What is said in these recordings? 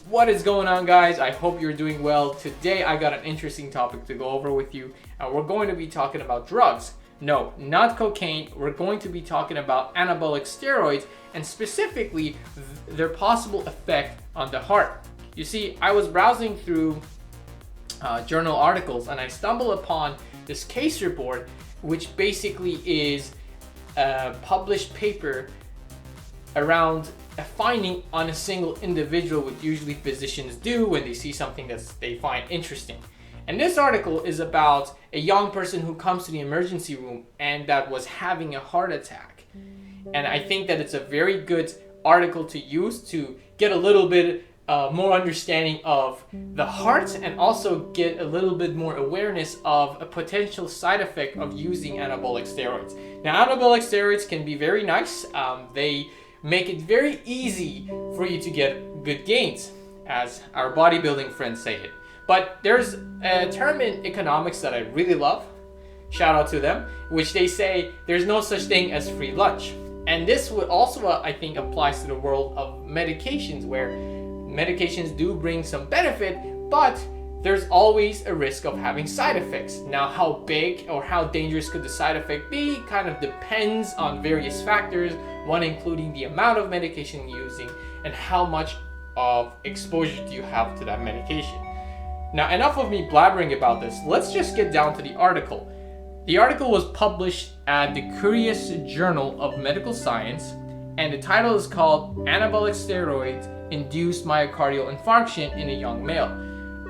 What is going on, guys? I hope you're doing well. Today I got an interesting topic to go over with you, and we're going to be talking about drugs. No, not cocaine. We're going to be talking about anabolic steroids and specifically their possible effect on the heart. You see, I was browsing through journal articles and I stumbled upon this case report, which basically is a published paper around a finding on a single individual, which usually physicians do when they see something that they find interesting. And this article is about a young person who comes to the emergency room and that was having a heart attack. And I think that it's a very good article to use to get a little bit more understanding of the heart and also get a little bit more awareness of a potential side effect of using anabolic steroids. Now, anabolic steroids can be very nice. They make it very easy for you to get good gains, as our bodybuilding friends say it. But there's a term in economics that I really love, shout out to them, which they say there's no such thing as free lunch. And this would also, I think, applies to the world of medications, where medications do bring some benefit, but there's always a risk of having side effects. Now, how big or how dangerous could the side effect be kind of depends on various factors, one including the amount of medication you're using and how much of exposure do you have to that medication. Now, enough of me blabbering about this. Let's just get down to the article. The article was published at the Curious Journal of Medical Science, and the title is called Anabolic Steroid-Induced Myocardial Infarction in a Young Male.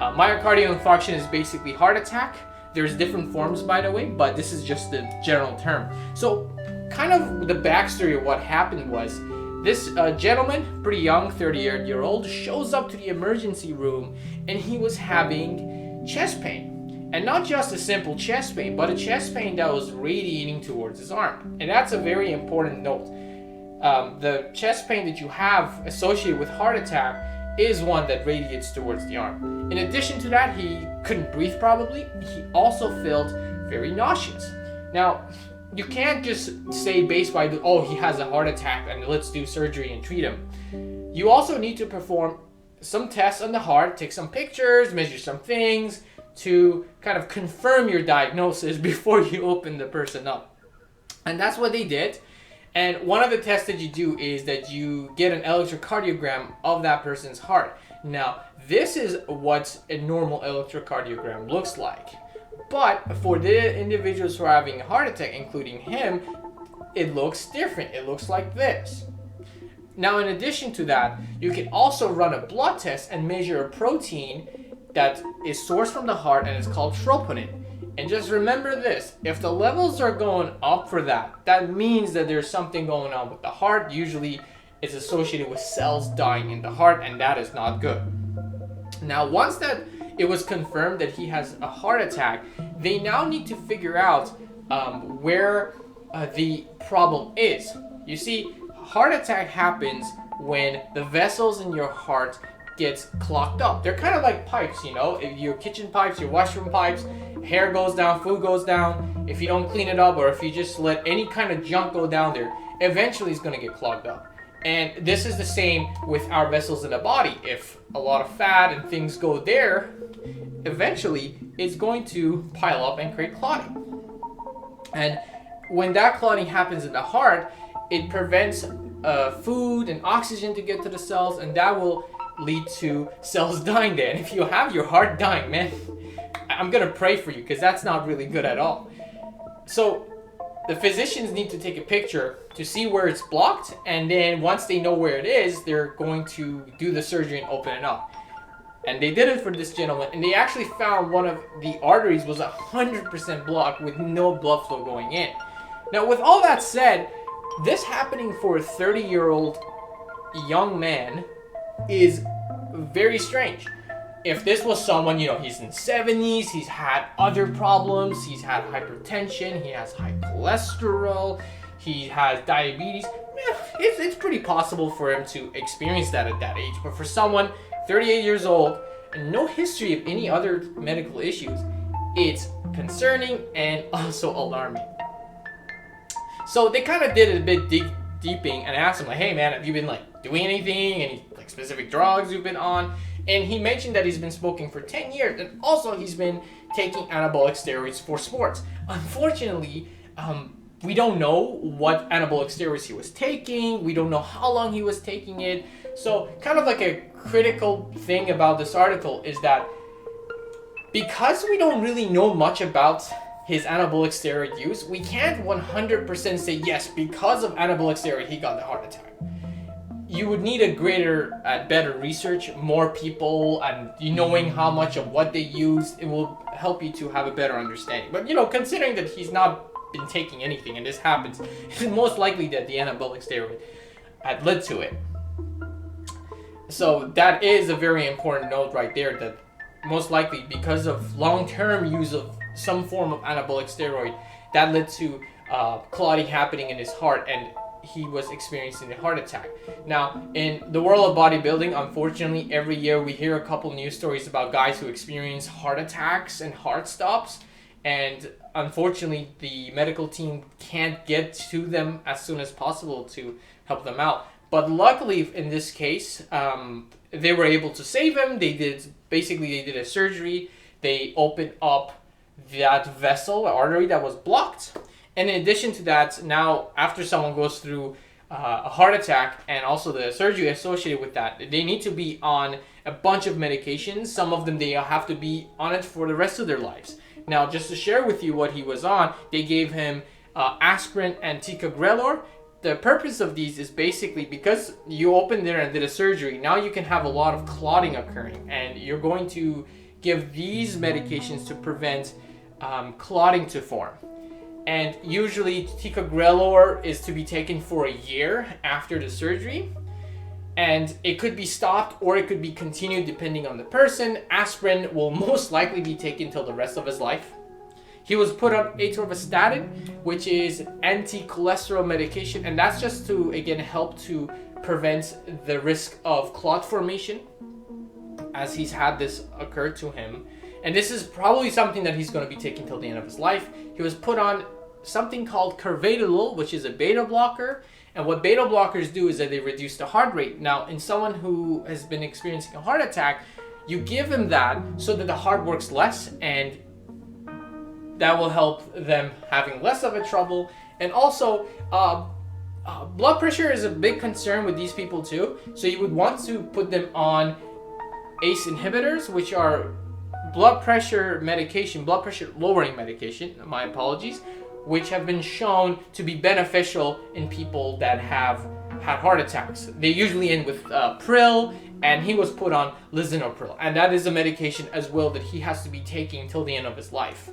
Myocardial infarction is basically heart attack. There's different forms, by the way, but this is just the general term. So kind of the backstory of what happened was this gentleman, pretty young, 38-year-old, shows up to the emergency room and he was having chest pain. And not just a simple chest pain, but a chest pain that was radiating towards his arm. And that's a very important note. The chest pain that you have associated with heart attack is one that radiates towards the arm. In addition to that, he couldn't breathe probably. He also felt very nauseous. Now, you can't just say based by he has a heart attack and let's do surgery and treat him. You also need to perform some tests on the heart, take some pictures, measure some things to kind of confirm your diagnosis before you open the person up. And that's what they did. And one of the tests that you do is that you get an electrocardiogram of that person's heart. Now, this is what a normal electrocardiogram looks like. But for the individuals who are having a heart attack, including him, it looks different. It looks like this. Now, in addition to that, you can also run a blood test and measure a protein that is sourced from the heart, and it's called troponin. And just remember this, if the levels are going up for that, that means that there's something going on with the heart. Usually it's associated with cells dying in the heart, and that is not good. Now, once that it was confirmed that he has a heart attack, they now need to figure out where the problem is. You see, heart attack happens when the vessels in your heart gets clogged up. They're kind of like pipes, you know, your kitchen pipes, your washroom pipes. Hair goes down, food goes down. If you don't clean it up or if you just let any kind of junk go down there, eventually it's going to get clogged up. And this is the same with our vessels in the body. If a lot of fat and things go there, eventually it's going to pile up and create clotting. And when that clotting happens in the heart, it prevents food and oxygen to get to the cells, and that will lead to cells dying there. And if you have your heart dying, man, I'm gonna pray for you, because that's not really good at all. So the physicians need to take a picture to see where it's blocked, and then once they know where it is, they're going to do the surgery and open it up. And they did it for this gentleman, and they actually found one of the arteries was 100% blocked with no blood flow going in. Now, with all that said, this happening for a 30-year-old young man is very strange. If this was someone, you know, he's in 70s, he's had other problems, he's had hypertension, he has high cholesterol, he has diabetes, it's pretty possible for him to experience that at that age. But for someone 38 years old and no history of any other medical issues, it's concerning and also alarming. So they kind of did a bit deeping and asked him like, hey man, have you been like doing anything? Any like specific drugs you've been on? And he mentioned that he's been smoking for 10 years and also he's been taking anabolic steroids for sports. Unfortunately, we don't know what anabolic steroids he was taking. We don't know how long he was taking it. So kind of like a critical thing about this article is that because we don't really know much about his anabolic steroid use, we can't 100% say yes, because of anabolic steroid he got the heart attack. You would need a better research, more people, and knowing how much of what they use. It will help you to have a better understanding. But considering that he's not been taking anything and this happens, it's most likely that the anabolic steroid had led to it. So that is a very important note right there, that most likely because of long-term use of some form of anabolic steroid, that led to clotting happening in his heart, and he was experiencing a heart attack. Now, in the world of bodybuilding, unfortunately, every year we hear a couple news stories about guys who experience heart attacks and heart stops, and unfortunately, the medical team can't get to them as soon as possible to help them out. But luckily, in this case, they were able to save him. They did a surgery. They opened up that vessel, artery that was blocked. And in addition to that, now after someone goes through a heart attack and also the surgery associated with that, they need to be on a bunch of medications. Some of them, they have to be on it for the rest of their lives. Now, just to share with you what he was on, they gave him aspirin and ticagrelor. The purpose of these is basically because you opened there and did a surgery, now you can have a lot of clotting occurring, and you're going to give these medications to prevent clotting to form. And usually ticagrelor is to be taken for a year after the surgery, and it could be stopped or it could be continued depending on the person. Aspirin will most likely be taken till the rest of his life. He was put on atorvastatin, which is anti-cholesterol medication, and that's just to, again, help to prevent the risk of clot formation, as he's had this occur to him. And this is probably something that he's going to be taking till the end of his life. He was put on something called carvedilol, which is a beta blocker. And what beta blockers do is that they reduce the heart rate. Now, in someone who has been experiencing a heart attack, you give him that so that the heart works less, and that will help them having less of a trouble. And also, blood pressure is a big concern with these people too. So you would want to put them on ACE inhibitors, which are blood pressure lowering medication, my apologies, which have been shown to be beneficial in people that have had heart attacks. They usually end with Pril, and he was put on lisinopril, and that is a medication as well that he has to be taking till the end of his life.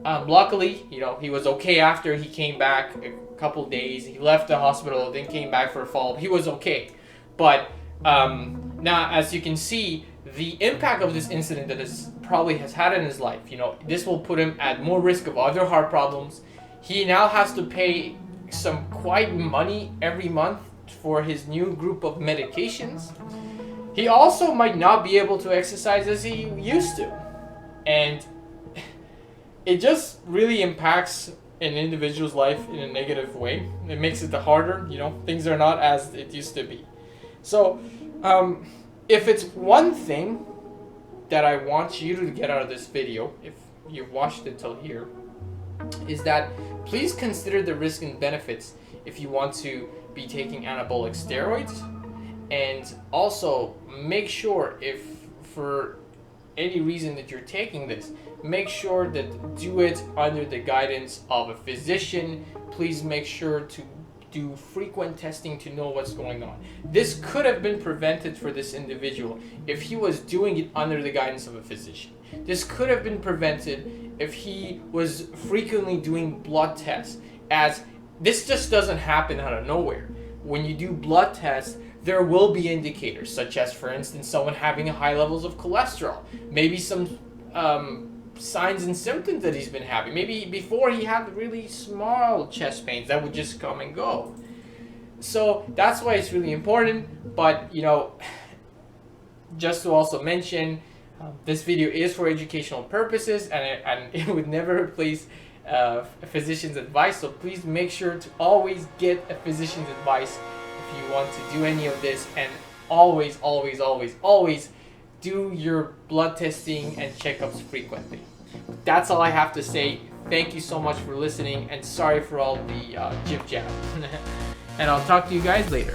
Luckily, he was okay after he came back a couple days. He left the hospital, then came back for a follow-up. He was okay. But now, as you can see, the impact of this incident that probably has had in his life, this will put him at more risk of other heart problems. He now has to pay some quite money every month for his new group of medications. He also might not be able to exercise as he used to. And it just really impacts an individual's life in a negative way. It makes it harder, things are not as it used to be. So, if it's one thing that I want you to get out of this video, if you've watched it till here, is that please consider the risks and benefits if you want to be taking anabolic steroids. And also make sure, if for any reason that you're taking this, make sure that do it under the guidance of a physician. Please make sure to do frequent testing to know what's going on. This could have been prevented for this individual if he was doing it under the guidance of a physician. This could have been prevented if he was frequently doing blood tests, as this just doesn't happen out of nowhere. When you do blood tests, there will be indicators, such as, for instance, someone having high levels of cholesterol, maybe some signs and symptoms that he's been having. Maybe before he had really small chest pains that would just come and go. So that's why it's really important. But just to also mention, this video is for educational purposes, and it would never replace a physician's advice. So please make sure to always get a physician's advice if you want to do any of this, and always do your blood testing and checkups frequently. That's all I have to say. Thank you so much for listening, and sorry for all the jib jab. And I'll talk to you guys later.